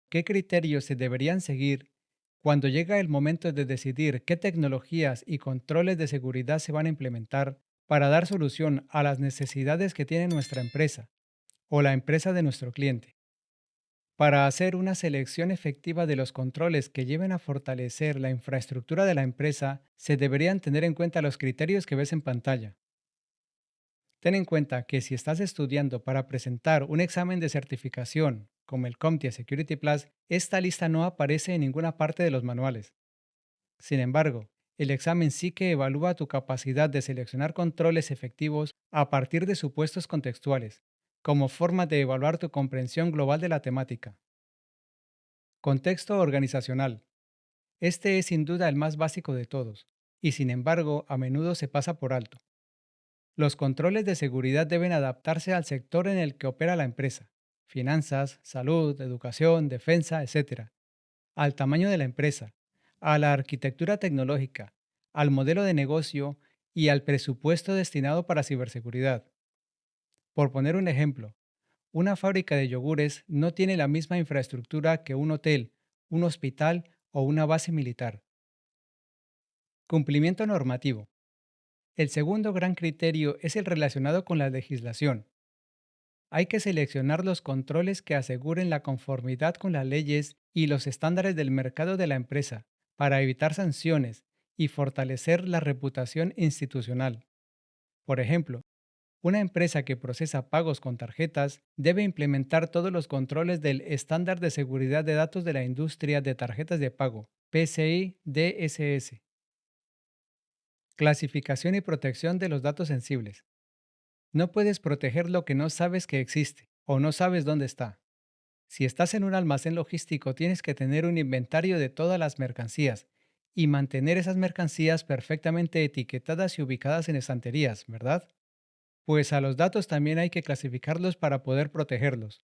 ¿Qué criterios se deberían seguir cuando llega el momento de decidir qué tecnologías y controles de seguridad se van a implementar para dar solución a las necesidades que tiene nuestra empresa o la empresa de nuestro cliente? Para hacer una selección efectiva de los controles que lleven a fortalecer la infraestructura de la empresa, se deberían tener en cuenta los criterios que ves en pantalla. Ten en cuenta que si estás estudiando para presentar un examen de certificación, como el CompTIA Security Plus, esta lista no aparece en ninguna parte de los manuales. Sin embargo, el examen sí que evalúa tu capacidad de seleccionar controles efectivos a partir de supuestos contextuales, como forma de evaluar tu comprensión global de la temática. Contexto organizacional. Este es sin duda el más básico de todos, y sin embargo a menudo se pasa por alto. Los controles de seguridad deben adaptarse al sector en el que opera la empresa, finanzas, salud, educación, defensa, etc., al tamaño de la empresa, a la arquitectura tecnológica, al modelo de negocio y al presupuesto destinado para ciberseguridad. Por poner un ejemplo, una fábrica de yogures no tiene la misma infraestructura que un hotel, un hospital o una base militar. Cumplimiento normativo. El segundo gran criterio es el relacionado con la legislación. Hay que seleccionar los controles que aseguren la conformidad con las leyes y los estándares del mercado de la empresa para evitar sanciones y fortalecer la reputación institucional. Por ejemplo, una empresa que procesa pagos con tarjetas debe implementar todos los controles del Estándar de Seguridad de Datos de la Industria de Tarjetas de Pago, PCI DSS. Clasificación y protección de los datos sensibles. No puedes proteger lo que no sabes que existe o no sabes dónde está. Si estás en un almacén logístico, tienes que tener un inventario de todas las mercancías y mantener esas mercancías perfectamente etiquetadas y ubicadas en estanterías, ¿verdad? Pues a los datos también hay que clasificarlos para poder protegerlos.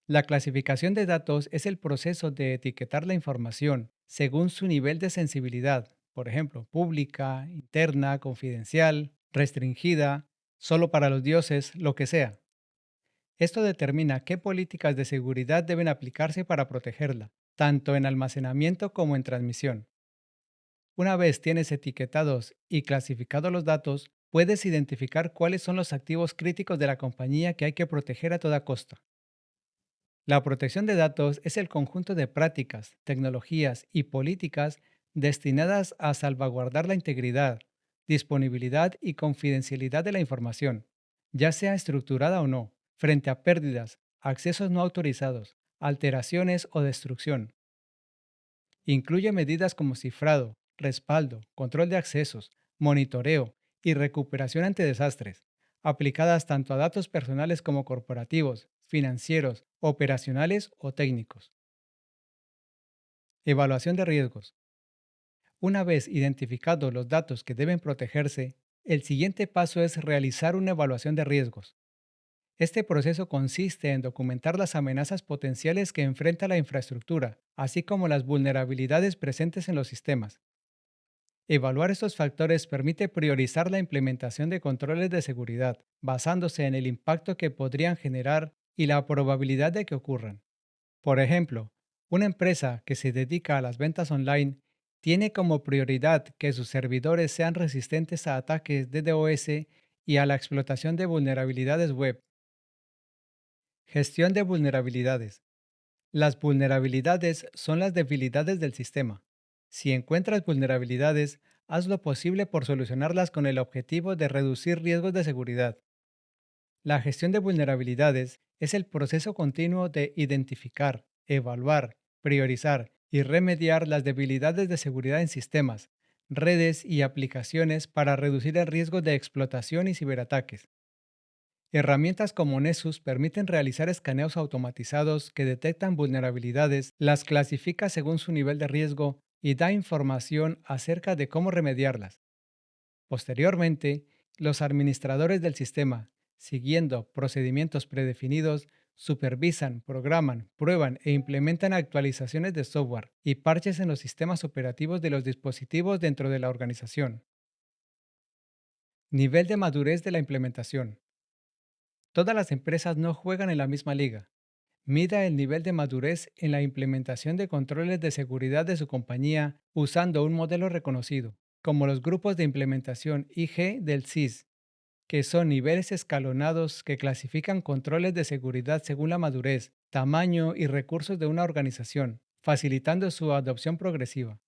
La clasificación de datos es el proceso de etiquetar la información según su nivel de sensibilidad, por ejemplo, pública, interna, confidencial, restringida, solo para los dioses, lo que sea. Esto determina qué políticas de seguridad deben aplicarse para protegerla, tanto en almacenamiento como en transmisión. Una vez tienes etiquetados y clasificados los datos, puedes identificar cuáles son los activos críticos de la compañía que hay que proteger a toda costa. La protección de datos es el conjunto de prácticas, tecnologías y políticas destinadas a salvaguardar la integridad, disponibilidad y confidencialidad de la información, ya sea estructurada o no, frente a pérdidas, accesos no autorizados, alteraciones o destrucción. Incluye medidas como cifrado, respaldo, control de accesos, monitoreo y recuperación ante desastres, aplicadas tanto a datos personales como corporativos, financieros, operacionales o técnicos. Evaluación de riesgos. Una vez identificados los datos que deben protegerse, el siguiente paso es realizar una evaluación de riesgos. Este proceso consiste en documentar las amenazas potenciales que enfrenta la infraestructura, así como las vulnerabilidades presentes en los sistemas. Evaluar estos factores permite priorizar la implementación de controles de seguridad, basándose en el impacto que podrían generar y la probabilidad de que ocurran. Por ejemplo, una empresa que se dedica a las ventas online tiene como prioridad que sus servidores sean resistentes a ataques de DDoS y a la explotación de vulnerabilidades web. Gestión de vulnerabilidades. Las vulnerabilidades son las debilidades del sistema. Si encuentras vulnerabilidades, haz lo posible por solucionarlas con el objetivo de reducir riesgos de seguridad. La gestión de vulnerabilidades es el proceso continuo de identificar, evaluar, priorizar y remediar las debilidades de seguridad en sistemas, redes y aplicaciones para reducir el riesgo de explotación y ciberataques. Herramientas como Nessus permiten realizar escaneos automatizados que detectan vulnerabilidades, las clasifica según su nivel de riesgo y da información acerca de cómo remediarlas. Posteriormente, los administradores del sistema, siguiendo procedimientos predefinidos, supervisan, programan, prueban e implementan actualizaciones de software y parches en los sistemas operativos de los dispositivos dentro de la organización. Nivel de madurez de la implementación. Todas las empresas no juegan en la misma liga. Mida el nivel de madurez en la implementación de controles de seguridad de su compañía usando un modelo reconocido, como los grupos de implementación IG del CIS, que son niveles escalonados que clasifican controles de seguridad según la madurez, tamaño y recursos de una organización, facilitando su adopción progresiva.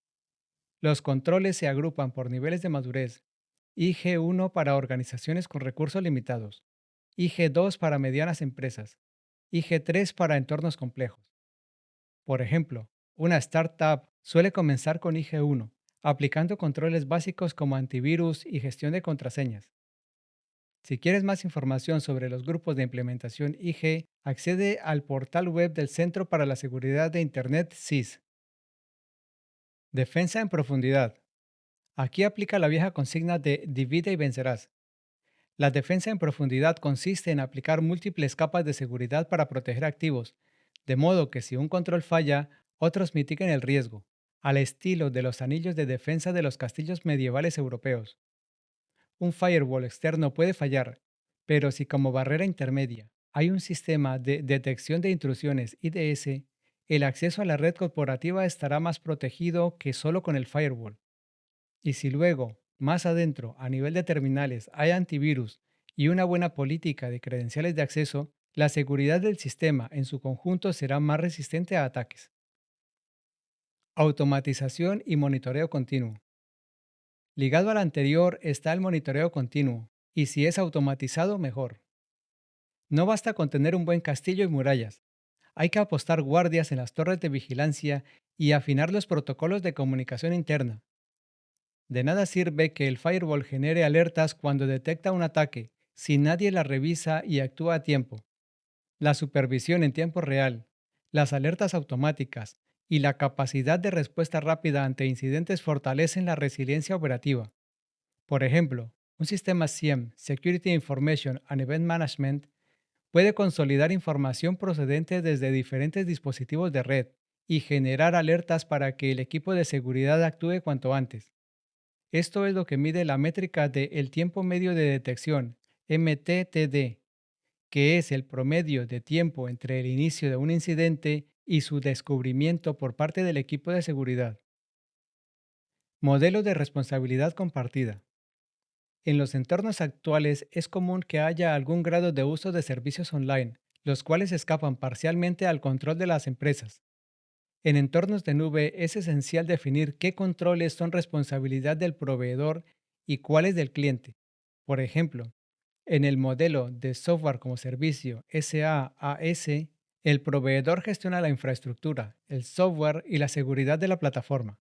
Los controles se agrupan por niveles de madurez: IG1 para organizaciones con recursos limitados, IG2 para medianas empresas, IG3 para entornos complejos. Por ejemplo, una startup suele comenzar con IG1, aplicando controles básicos como antivirus y gestión de contraseñas. Si quieres más información sobre los grupos de implementación IG, accede al portal web del Centro para la Seguridad de Internet CIS. Defensa en profundidad. Aquí aplica la vieja consigna de divide y vencerás. La defensa en profundidad consiste en aplicar múltiples capas de seguridad para proteger activos, de modo que si un control falla, otros mitiguen el riesgo, al estilo de los anillos de defensa de los castillos medievales europeos. Un firewall externo puede fallar, pero si como barrera intermedia hay un sistema de detección de intrusiones IDS, el acceso a la red corporativa estará más protegido que solo con el firewall. Y si luego, más adentro, a nivel de terminales, hay antivirus y una buena política de credenciales de acceso, la seguridad del sistema en su conjunto será más resistente a ataques. Automatización y monitoreo continuo. Ligado al anterior está el monitoreo continuo, y si es automatizado, mejor. No basta con tener un buen castillo y murallas. Hay que apostar guardias en las torres de vigilancia y afinar los protocolos de comunicación interna. De nada sirve que el firewall genere alertas cuando detecta un ataque, si nadie la revisa y actúa a tiempo. La supervisión en tiempo real, las alertas automáticas y la capacidad de respuesta rápida ante incidentes fortalecen la resiliencia operativa. Por ejemplo, un sistema SIEM, Security Information and Event Management, puede consolidar información procedente desde diferentes dispositivos de red y generar alertas para que el equipo de seguridad actúe cuanto antes. Esto es lo que mide la métrica de el tiempo medio de detección, MTTD, que es el promedio de tiempo entre el inicio de un incidente y su descubrimiento por parte del equipo de seguridad. Modelo de responsabilidad compartida. En los entornos actuales es común que haya algún grado de uso de servicios online, los cuales escapan parcialmente al control de las empresas. En entornos de nube es esencial definir qué controles son responsabilidad del proveedor y cuáles del cliente. Por ejemplo, en el modelo de software como servicio SaaS, el proveedor gestiona la infraestructura, el software y la seguridad de la plataforma.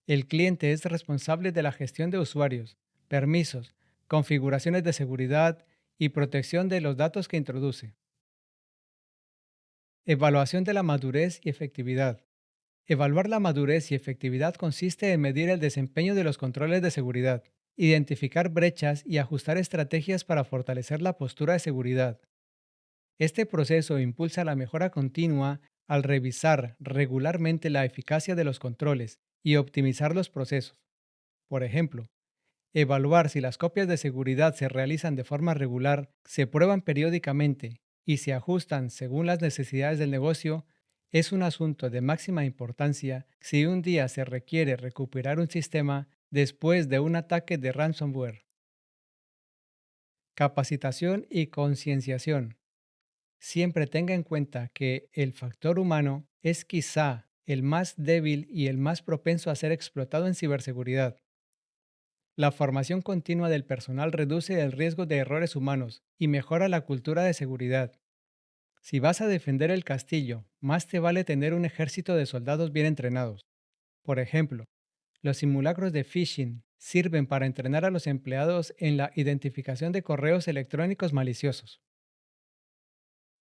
El cliente es responsable de la gestión de usuarios, permisos, configuraciones de seguridad y protección de los datos que introduce. Evaluación de la madurez y efectividad. Evaluar la madurez y efectividad consiste en medir el desempeño de los controles de seguridad, identificar brechas y ajustar estrategias para fortalecer la postura de seguridad. Este proceso impulsa la mejora continua al revisar regularmente la eficacia de los controles y optimizar los procesos. Por ejemplo, evaluar si las copias de seguridad se realizan de forma regular, se prueban periódicamente y se ajustan según las necesidades del negocio es un asunto de máxima importancia si un día se requiere recuperar un sistema después de un ataque de ransomware. Capacitación y concienciación. Siempre tenga en cuenta que el factor humano es quizá el más débil y el más propenso a ser explotado en ciberseguridad. La formación continua del personal reduce el riesgo de errores humanos y mejora la cultura de seguridad. Si vas a defender el castillo, más te vale tener un ejército de soldados bien entrenados. Por ejemplo, los simulacros de phishing sirven para entrenar a los empleados en la identificación de correos electrónicos maliciosos.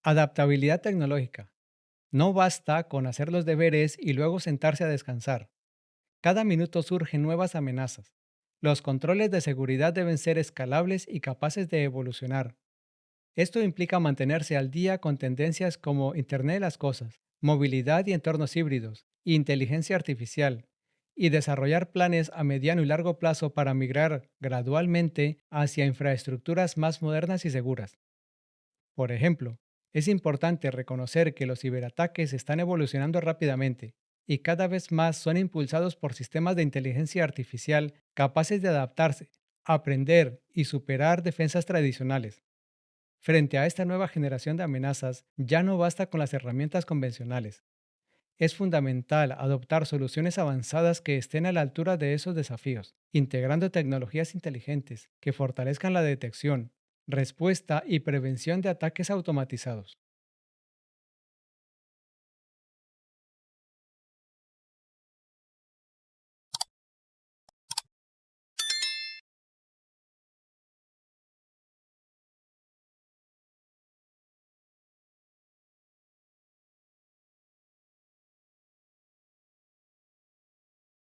Adaptabilidad tecnológica. No basta con hacer los deberes y luego sentarse a descansar. Cada minuto surgen nuevas amenazas. Los controles de seguridad deben ser escalables y capaces de evolucionar. Esto implica mantenerse al día con tendencias como Internet de las Cosas, movilidad y entornos híbridos, inteligencia artificial, y desarrollar planes a mediano y largo plazo para migrar gradualmente hacia infraestructuras más modernas y seguras. Por ejemplo, Es importante reconocer que los ciberataques están evolucionando rápidamente y cada vez más son impulsados por sistemas de inteligencia artificial capaces de adaptarse, aprender y superar defensas tradicionales. Frente a esta nueva generación de amenazas, ya no basta con las herramientas convencionales. Es fundamental adoptar soluciones avanzadas que estén a la altura de esos desafíos, integrando tecnologías inteligentes que fortalezcan la detección, respuesta y prevención de ataques automatizados.